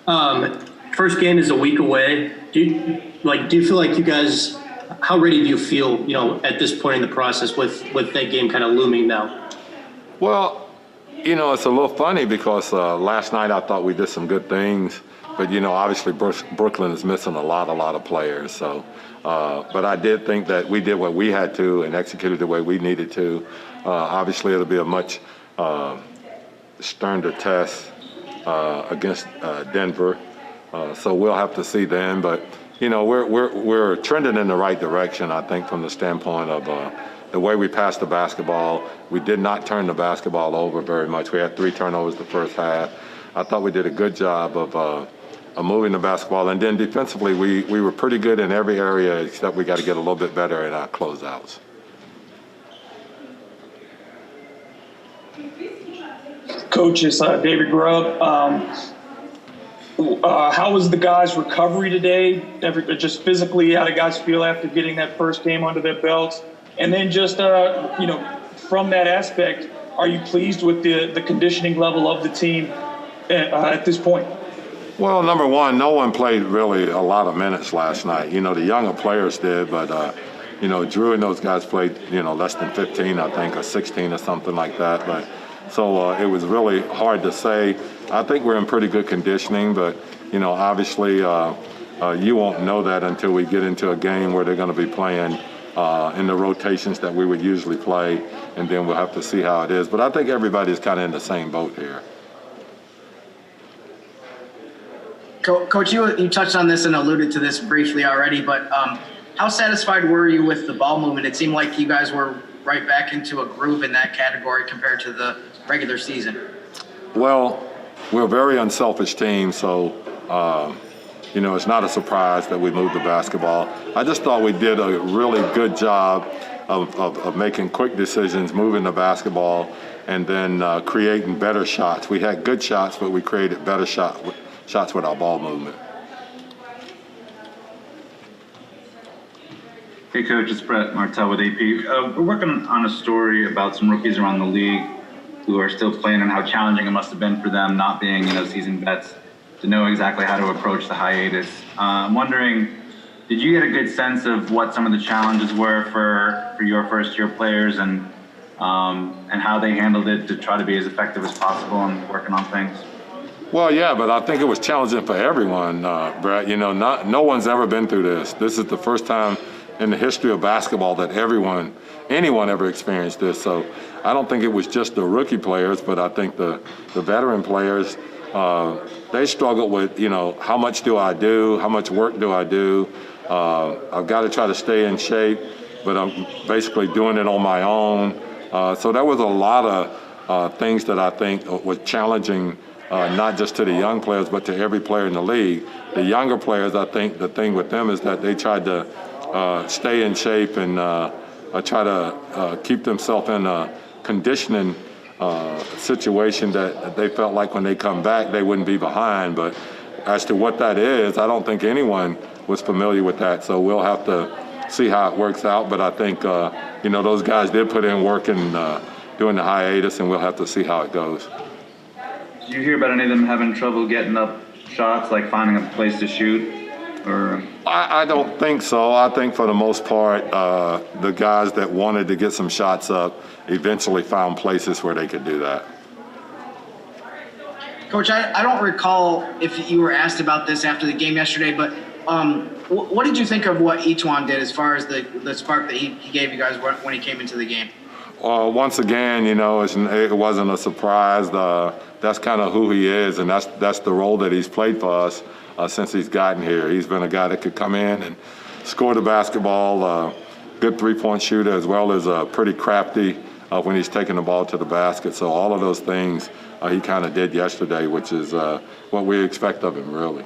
First game is a week away. Do you feel like you guys? How ready do you feel? At this point in the process, with that game kind of looming now. Well, it's a little funny because last night I thought we did some good things, but obviously Brooklyn is missing a lot of players. So, but I did think that we did what we had to and executed the way we needed to. Obviously, it'll be a much sterner test against Denver. So we'll have to see then, but we're trending in the right direction. I think from the standpoint of the way we passed the basketball. We did not turn the basketball over very much. We had 3 turnovers the first half. I thought we did a good job of moving the basketball, and then defensively we were pretty good in every area except we got to get a little bit better at our closeouts. Coach, it's David Grubb. How was the guys' recovery today? Just physically, how did guys feel after getting that first game under their belts? And then just, from that aspect, are you pleased with the conditioning level of the team at this point? Well, number one, no one played really a lot of minutes last night. The younger players did, but, Drew and those guys played, less than 15, I think, or 16 or something like that. But so it was really hard to say. I think we're in pretty good conditioning, but, obviously you won't know that until we get into a game where they're going to be playing in the rotations that we would usually play, and then we'll have to see how it is. But I think everybody's kind of in the same boat here. Coach, you touched on this and alluded to this briefly already, but how satisfied were you with the ball movement? It seemed like you guys were right back into a groove in that category compared to the regular season. Well, we're a very unselfish team, so it's not a surprise that we moved the basketball. I just thought we did a really good job of making quick decisions, moving the basketball, and then creating better shots. We had good shots, but we created better shots with our ball movement. Hey, Coach, it's Brett Martell with AP. We're working on a story about some rookies around the league who are still playing and how challenging it must have been for them not being, seasoned vets to know exactly how to approach the hiatus. I'm wondering, did you get a good sense of what some of the challenges were for your first-year players and how they handled it to try to be as effective as possible in working on things? Well, yeah, but I think it was challenging for everyone, Brett. No one's ever been through this. This is the first time in the history of basketball that anyone ever experienced this. So I don't think it was just the rookie players, but I think the veteran players, they struggled with, how much do I do? How much work do I do? I've got to try to stay in shape, but I'm basically doing it on my own. So there was a lot of things that I think was challenging, not just to the young players, but to every player in the league. The younger players, I think the thing with them is that they tried to stay in shape and try to keep themselves in a conditioning situation that they felt like when they come back they wouldn't be behind. But as to what that is, I don't think anyone was familiar with that. So we'll have to see how it works out. But I think those guys did put in work in during the hiatus, and we'll have to see how it goes. Did you hear about any of them having trouble getting up shots, like finding a place to shoot? Or I don't think so. I think for the most part, the guys that wanted to get some shots up eventually found places where they could do that. Coach, I don't recall if you were asked about this after the game yesterday, but what did you think of what Etuan did as far as the spark that he gave you guys when he came into the game? Once again, it wasn't a surprise. That's kind of who he is, and that's the role that he's played for us since he's gotten here. He's been a guy that could come in and score the basketball, good three-point shooter, as well as pretty crafty when he's taking the ball to the basket. So all of those things he kind of did yesterday, which is what we expect of him, really.